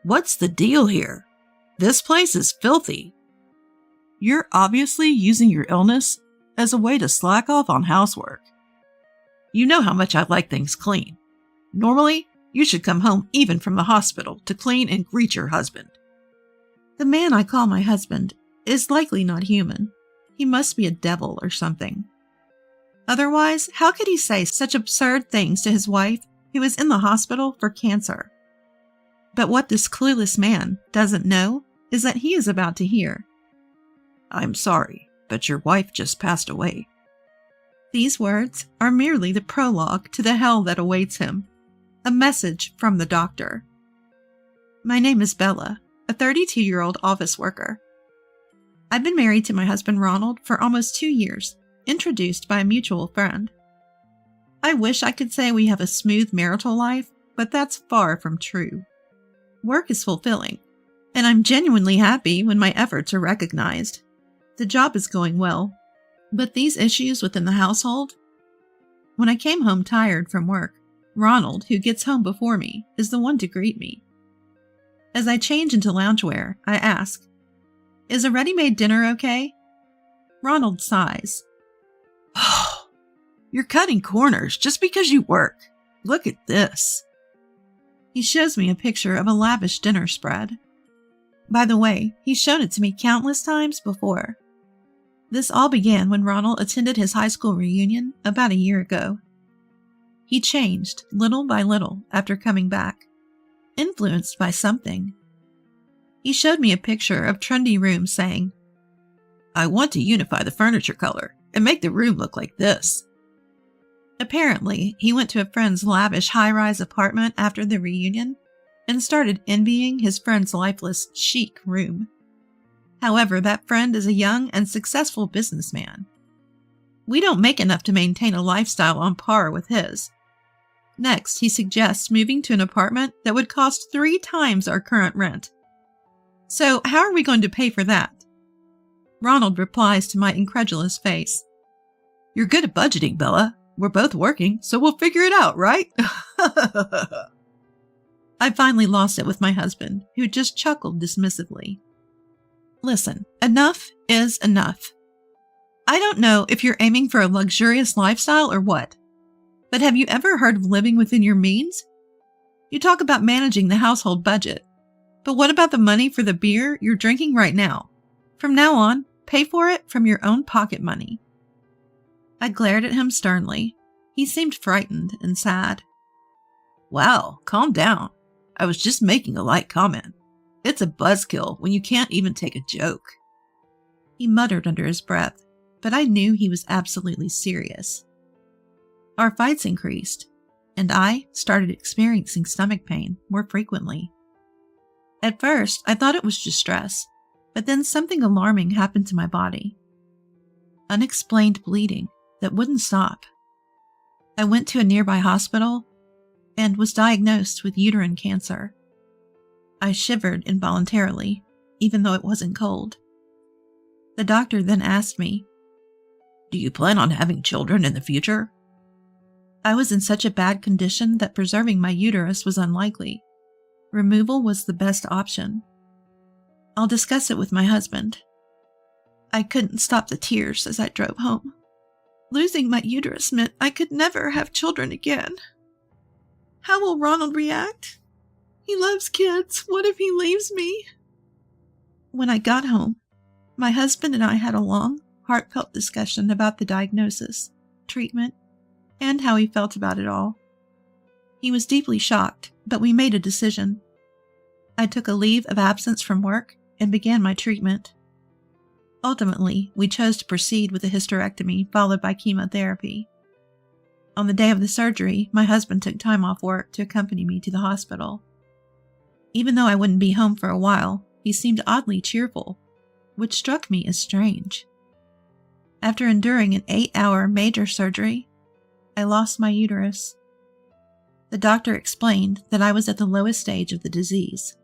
What's the deal here? This place is filthy. You're obviously using your illness as a way to slack off on housework. You know how much I like things clean. Normally, you should come home even from the hospital to clean and greet your husband. The man I call my husband is likely not human. He must be a devil or something. Otherwise, how could he say such absurd things to his wife who is in the hospital for cancer? But what this clueless man doesn't know is that he is about to hear. I'm sorry, but your wife just passed away. These words are merely the prologue to the hell that awaits him. A message from the doctor. My name is Bella, a 32-year-old office worker. I've been married to my husband Ronald for almost 2 years, introduced by a mutual friend. I wish I could say we have a smooth marital life, but that's far from true. Work is fulfilling, and I'm genuinely happy when my efforts are recognized. The job is going well, but these issues within the household? When I came home tired from work, Ronald, who gets home before me, is the one to greet me. As I change into loungewear, I ask, "Is a ready-made dinner okay?" Ronald sighs. Oh, you're cutting corners just because you work. Look at this. He shows me a picture of a lavish dinner spread. By the way, he's shown it to me countless times before. This all began when Ronald attended his high school reunion about a year ago. He changed little by little after coming back, influenced by something. He showed me a picture of trendy rooms saying, "I want to unify the furniture color and make the room look like this." Apparently, he went to a friend's lavish high-rise apartment after the reunion and started envying his friend's lifeless, chic room. However, that friend is a young and successful businessman. We don't make enough to maintain a lifestyle on par with his. Next, he suggests moving to an apartment that would cost 3 times our current rent. So, how are we going to pay for that? Ronald replies to my incredulous face, "You're good at budgeting, Bella. We're both working, so we'll figure it out, right?" I finally lost it with my husband, who just chuckled dismissively. Listen, enough is enough. I don't know if you're aiming for a luxurious lifestyle or what, but have you ever heard of living within your means? You talk about managing the household budget, but what about the money for the beer you're drinking right now? From now on, pay for it from your own pocket money. I glared at him sternly. He seemed frightened and sad. Wow, calm down. I was just making a light comment. It's a buzzkill when you can't even take a joke. He muttered under his breath, but I knew he was absolutely serious. Our fights increased, and I started experiencing stomach pain more frequently. At first, I thought it was just stress, but then something alarming happened to my body. Unexplained bleeding that wouldn't stop. I went to a nearby hospital and was diagnosed with uterine cancer. I shivered involuntarily, even though it wasn't cold. The doctor then asked me, "Do you plan on having children in the future?" I was in such a bad condition that preserving my uterus was unlikely. Removal was the best option. I'll discuss it with my husband. I couldn't stop the tears as I drove home. Losing my uterus meant I could never have children again. How will Ronald react? He loves kids. What if he leaves me? When I got home, my husband and I had a long, heartfelt discussion about the diagnosis, treatment, and how he felt about it all. He was deeply shocked, but we made a decision. I took a leave of absence from work and began my treatment. Ultimately, we chose to proceed with a hysterectomy followed by chemotherapy. On the day of the surgery, my husband took time off work to accompany me to the hospital. Even though I wouldn't be home for a while, he seemed oddly cheerful, which struck me as strange. After enduring an 8-hour major surgery, I lost my uterus. The doctor explained that I was at the lowest stage of the disease.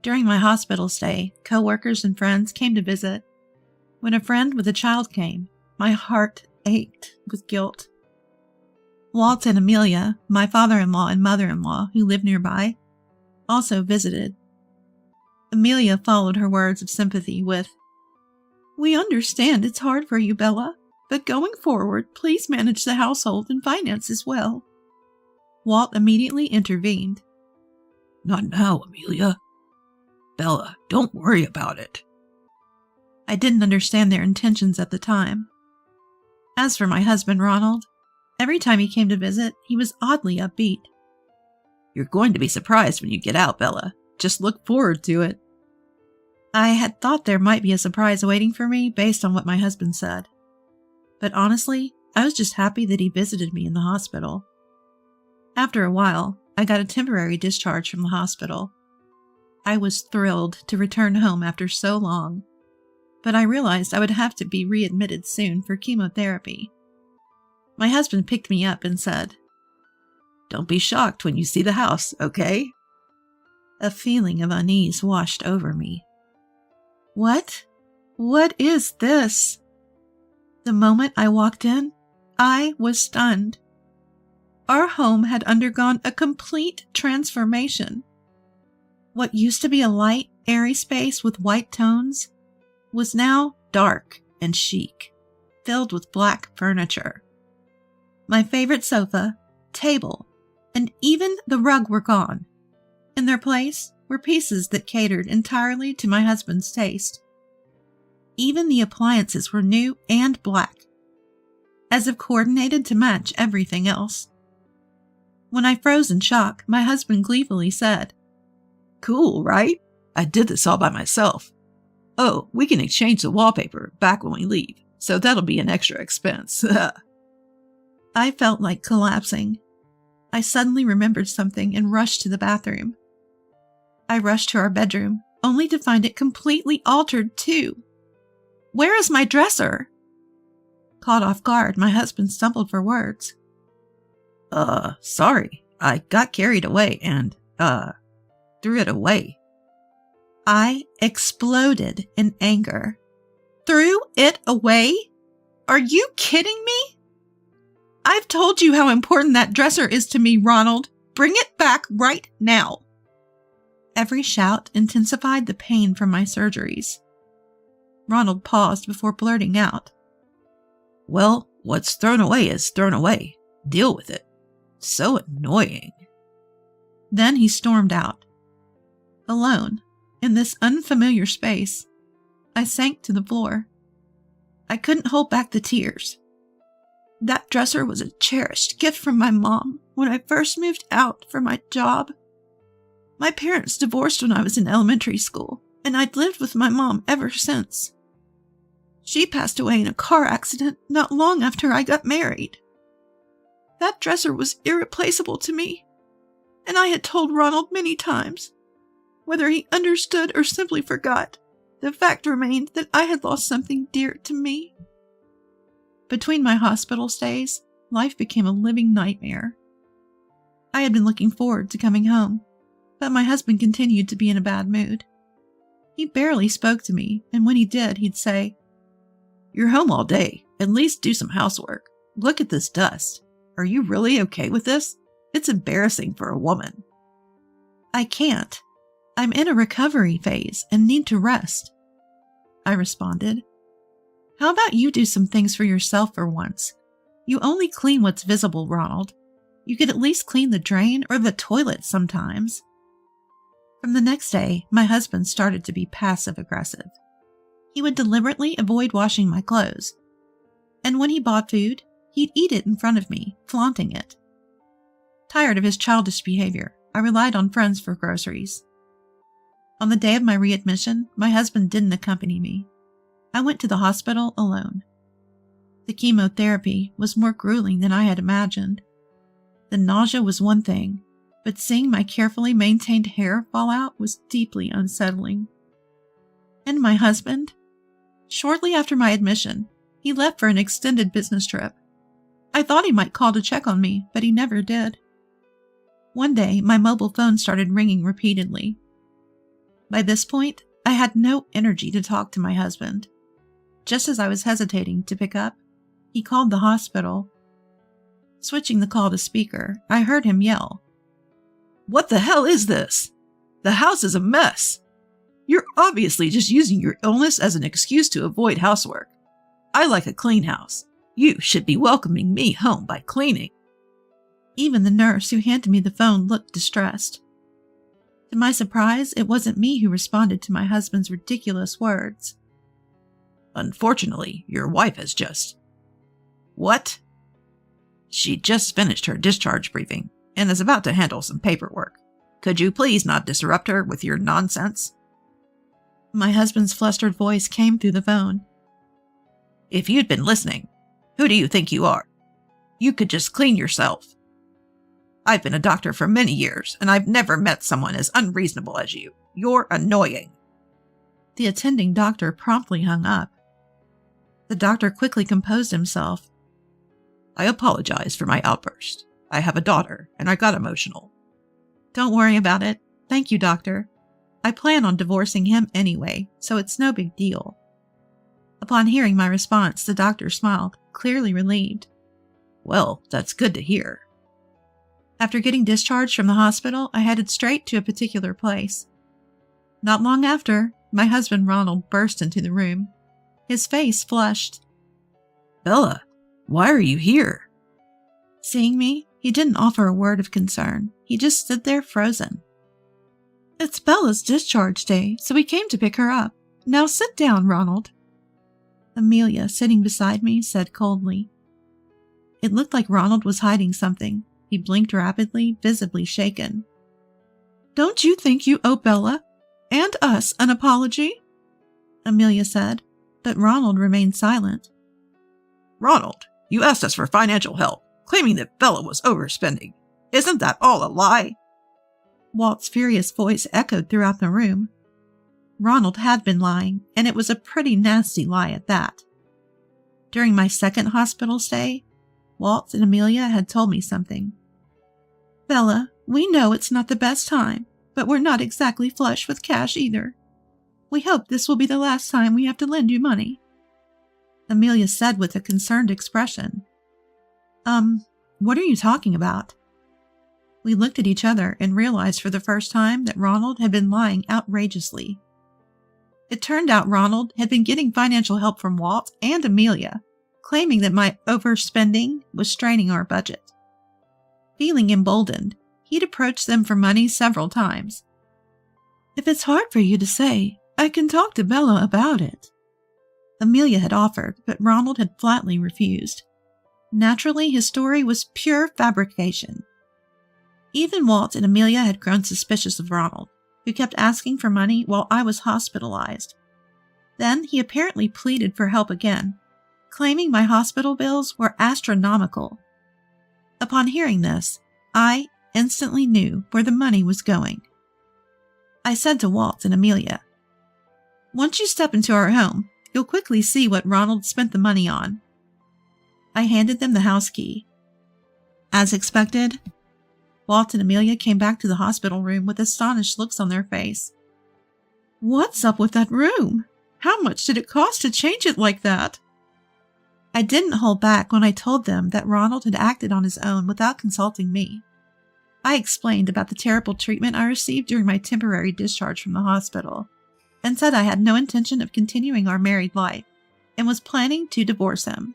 During my hospital stay, co-workers and friends came to visit. When a friend with a child came, my heart ached with guilt. Walt and Amelia, my father-in-law and mother-in-law who lived nearby, also visited. Amelia followed her words of sympathy with, "We understand it's hard for you, Bella, but going forward, please manage the household and finances well." Walt immediately intervened. "Not now, Amelia. Bella, don't worry about it." I didn't understand their intentions at the time. As for my husband, Ronald, every time he came to visit, he was oddly upbeat. "You're going to be surprised when you get out, Bella. Just look forward to it." I had thought there might be a surprise waiting for me based on what my husband said. But honestly, I was just happy that he visited me in the hospital. After a while, I got a temporary discharge from the hospital. I was thrilled to return home after so long, but I realized I would have to be readmitted soon for chemotherapy. My husband picked me up and said, "Don't be shocked when you see the house, okay?" A feeling of unease washed over me. What? What is this? The moment I walked in, I was stunned. Our home had undergone a complete transformation. What used to be a light, airy space with white tones was now dark and chic, filled with black furniture. My favorite sofa, table, and even the rug were gone. In their place were pieces that catered entirely to my husband's taste. Even the appliances were new and black, as if coordinated to match everything else. When I froze in shock, my husband gleefully said, "Cool, right? I did this all by myself. Oh, we can exchange the wallpaper back when we leave, so that'll be an extra expense." I felt like collapsing. I suddenly remembered something and rushed to the bathroom. I rushed to our bedroom, only to find it completely altered too. Where is my dresser? Caught off guard, my husband stumbled for words. Sorry. I got carried away and, threw it away." I exploded in anger. Threw it away? Are you kidding me? I've told you how important that dresser is to me, Ronald. Bring it back right now. Every shout intensified the pain from my surgeries. Ronald paused before blurting out, "Well, what's thrown away is thrown away. Deal with it. So annoying." Then he stormed out. Alone, in this unfamiliar space, I sank to the floor. I couldn't hold back the tears. That dresser was a cherished gift from my mom when I first moved out for my job. My parents divorced when I was in elementary school, and I'd lived with my mom ever since. She passed away in a car accident not long after I got married. That dresser was irreplaceable to me, and I had told Ronald many times. Whether he understood or simply forgot, the fact remained that I had lost something dear to me. Between my hospital stays, life became a living nightmare. I had been looking forward to coming home, but my husband continued to be in a bad mood. He barely spoke to me, and when he did, he'd say, "You're home all day. At least do some housework. Look at this dust. Are you really okay with this? It's embarrassing for a woman." "I can't. I'm in a recovery phase and need to rest," I responded. "How about you do some things for yourself for once? You only clean what's visible, Ronald. You could at least clean the drain or the toilet sometimes." From the next day, my husband started to be passive-aggressive. He would deliberately avoid washing my clothes. And when he bought food, he'd eat it in front of me, flaunting it. Tired of his childish behavior, I relied on friends for groceries. On the day of my readmission, my husband didn't accompany me. I went to the hospital alone. The chemotherapy was more grueling than I had imagined. The nausea was one thing, but seeing my carefully maintained hair fall out was deeply unsettling. And my husband? Shortly after my admission, he left for an extended business trip. I thought he might call to check on me, but he never did. One day, my mobile phone started ringing repeatedly. By this point, I had no energy to talk to my husband. Just as I was hesitating to pick up, he called the hospital. Switching the call to speaker, I heard him yell, "What the hell is this?" The house is a mess. You're obviously just using your illness as an excuse to avoid housework. I like a clean house. You should be welcoming me home by cleaning." Even the nurse who handed me the phone looked distressed. To my surprise, it wasn't me who responded to my husband's ridiculous words. "Unfortunately, your wife has just..." "What?" "She just finished her discharge briefing and is about to handle some paperwork. Could you please not disrupt her with your nonsense?" My husband's flustered voice came through the phone. "If you'd been listening, who do you think you are? You could just clean yourself. I've been a doctor for many years, and I've never met someone as unreasonable as you. You're annoying." The attending doctor promptly hung up. The doctor quickly composed himself. "I apologize for my outburst. I have a daughter, and I got emotional." "Don't worry about it. Thank you, doctor. I plan on divorcing him anyway, so it's no big deal." Upon hearing my response, the doctor smiled, clearly relieved. "Well, that's good to hear." After getting discharged from the hospital, I headed straight to a particular place. Not long after, my husband Ronald burst into the room. His face flushed. "Bella, why are you here?" Seeing me, he didn't offer a word of concern. He just stood there frozen. "It's Bella's discharge day, so we came to pick her up. Now sit down, Ronald." Amelia, sitting beside me, said coldly. It looked like Ronald was hiding something. He blinked rapidly, visibly shaken. "Don't you think you owe Bella and us an apology?" Amelia said, but Ronald remained silent. "Ronald, you asked us for financial help, claiming that Bella was overspending. Isn't that all a lie?" Walt's furious voice echoed throughout the room. Ronald had been lying, and it was a pretty nasty lie at that. During my second hospital stay, Walt and Amelia had told me something. "Bella, we know it's not the best time, but we're not exactly flush with cash either. We hope this will be the last time we have to lend you money," Amelia said with a concerned expression. What are you talking about?" We looked at each other and realized for the first time that Ronald had been lying outrageously. It turned out Ronald had been getting financial help from Walt and Amelia, claiming that my overspending was straining our budget. Feeling emboldened, he'd approached them for money several times. "If it's hard for you to say, I can talk to Bella about it," Amelia had offered, but Ronald had flatly refused. Naturally, his story was pure fabrication. Even Walt and Amelia had grown suspicious of Ronald, who kept asking for money while I was hospitalized. Then he apparently pleaded for help again, claiming my hospital bills were astronomical. Upon hearing this, I instantly knew where the money was going. I said to Walt and Amelia, "Once you step into our home, you'll quickly see what Ronald spent the money on." I handed them the house key. As expected, Walt and Amelia came back to the hospital room with astonished looks on their face. "What's up with that room? How much did it cost to change it like that?" I didn't hold back when I told them that Ronald had acted on his own without consulting me. I explained about the terrible treatment I received during my temporary discharge from the hospital, and said I had no intention of continuing our married life, and was planning to divorce him.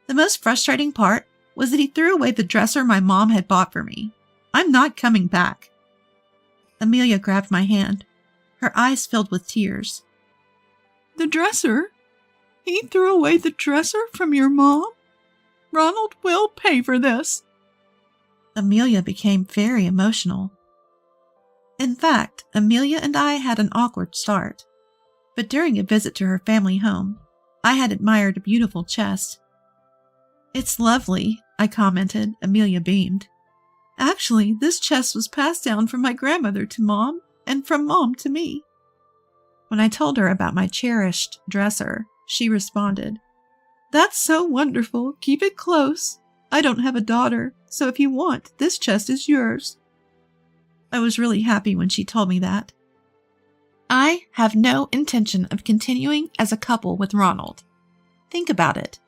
The most frustrating part was that he threw away the dresser my mom had bought for me. I'm not coming back. Amelia grabbed my hand. Her eyes filled with tears. "The dresser? He threw away the dresser from your mom? Ronald will pay for this." Amelia became very emotional. In fact, Amelia and I had an awkward start. But during a visit to her family home, I had admired a beautiful chest. "It's lovely," I commented. Amelia beamed. "Actually, this chest was passed down from my grandmother to Mom, and from Mom to me." When I told her about my cherished dresser, she responded, "That's so wonderful. Keep it close. I don't have a daughter, so if you want, this chest is yours." I was really happy when she told me that. I have no intention of continuing as a couple with Ronald. Think about it.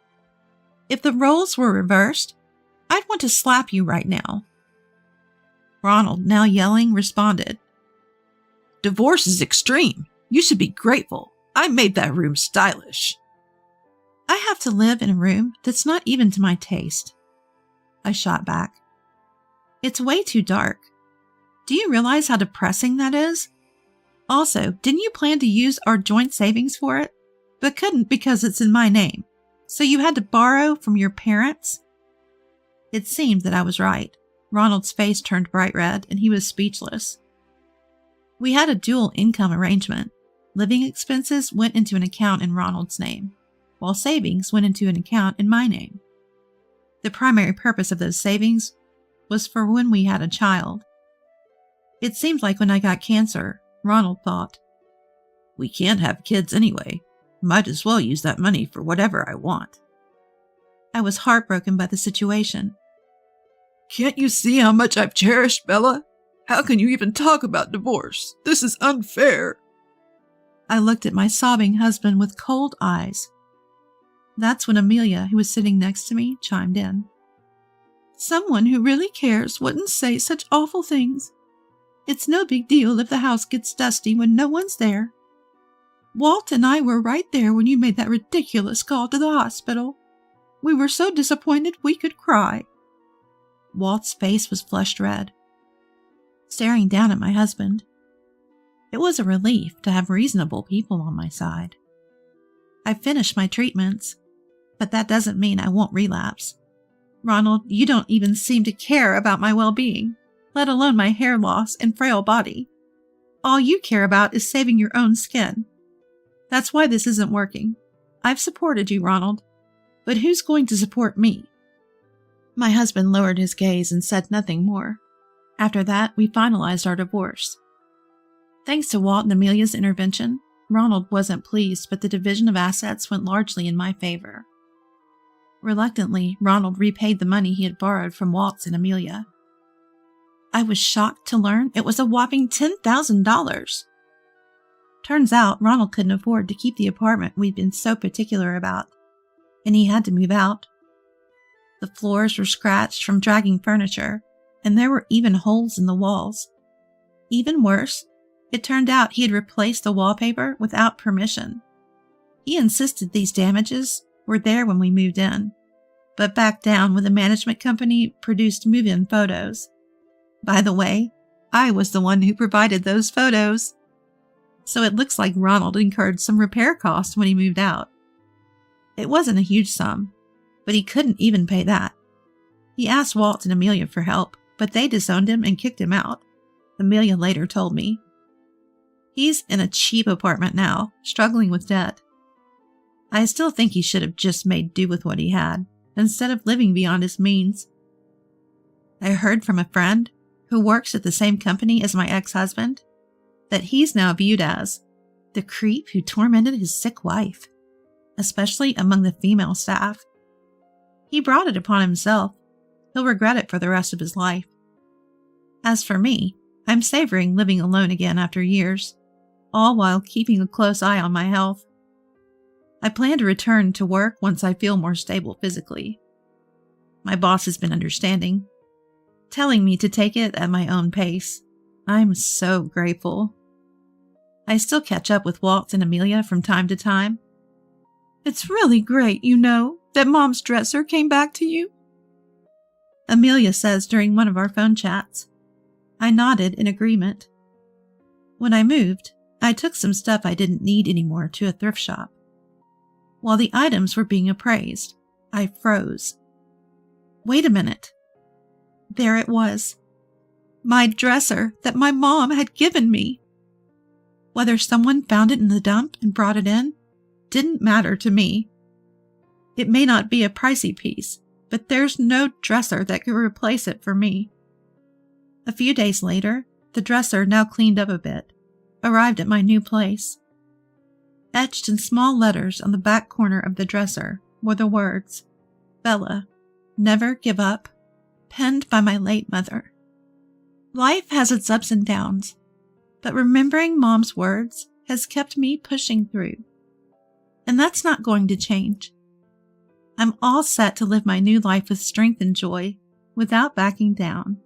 If the roles were reversed, I'd want to slap you right now. Ronald, now yelling, responded, Divorce is extreme. You should be grateful. I made that room stylish. I have to live in a room that's not even to my taste. I shot back. It's way too dark. Do you realize how depressing that is? Also, didn't you plan to use our joint savings for it? But couldn't because it's in my name. So you had to borrow from your parents? It seemed that I was right. Ronald's face turned bright red and he was speechless. We had a dual income arrangement. Living expenses went into an account in Ronald's name, while savings went into an account in my name. The primary purpose of those savings was for when we had a child. It seemed like when I got cancer, Ronald thought, "We can't have kids anyway. Might as well use that money for whatever I want." I was heartbroken by the situation. Can't you see how much I've cherished Bella? How can you even talk about divorce? This is unfair. I looked at my sobbing husband with cold eyes. That's when Amelia, who was sitting next to me, chimed in. Someone who really cares wouldn't say such awful things. It's no big deal if the house gets dusty when no one's there. Walt and I were right there when you made that ridiculous call to the hospital. We were so disappointed we could cry. Walt's face was flushed red, staring down at my husband. It was a relief to have reasonable people on my side. I finished my treatments, but that doesn't mean I won't relapse. Ronald, you don't even seem to care about my well-being, let alone my hair loss and frail body. All you care about is saving your own skin. That's why this isn't working. I've supported you, Ronald, but who's going to support me? My husband lowered his gaze and said nothing more. After that, we finalized our divorce. Thanks to Walt and Amelia's intervention, Ronald wasn't pleased, but the division of assets went largely in my favor. Reluctantly, Ronald repaid the money he had borrowed from Walt and Amelia. I was shocked to learn it was a whopping $10,000. Turns out Ronald couldn't afford to keep the apartment we'd been so particular about, and he had to move out. The floors were scratched from dragging furniture, and there were even holes in the walls. Even worse, it turned out he had replaced the wallpaper without permission. He insisted these damages were there when we moved in, but backed down when the management company produced move-in photos. By the way, I was the one who provided those photos. So it looks like Ronald incurred some repair costs when he moved out. It wasn't a huge sum, but he couldn't even pay that. He asked Walt and Amelia for help, but they disowned him and kicked him out. Amelia later told me. He's in a cheap apartment now, struggling with debt. I still think he should have just made do with what he had, instead of living beyond his means. I heard from a friend who works at the same company as my ex-husband that he's now viewed as the creep who tormented his sick wife, especially among the female staff. He brought it upon himself. He'll regret it for the rest of his life. As for me, I'm savoring living alone again after years, all while keeping a close eye on my health. I plan to return to work once I feel more stable physically. My boss has been understanding, telling me to take it at my own pace. I'm so grateful. I still catch up with Walt and Amelia from time to time. It's really great, that Mom's dresser came back to you, Amelia says during one of our phone chats. I nodded in agreement. When I moved, I took some stuff I didn't need anymore to a thrift shop. While the items were being appraised, I froze. Wait a minute. There it was. My dresser that my mom had given me. Whether someone found it in the dump and brought it in didn't matter to me. It may not be a pricey piece, but there's no dresser that could replace it for me. A few days later, the dresser, now cleaned up a bit, arrived at my new place. Etched in small letters on the back corner of the dresser were the words, Bella, never give up, penned by my late mother. Life has its ups and downs, but remembering Mom's words has kept me pushing through. And that's not going to change. I'm all set to live my new life with strength and joy without backing down.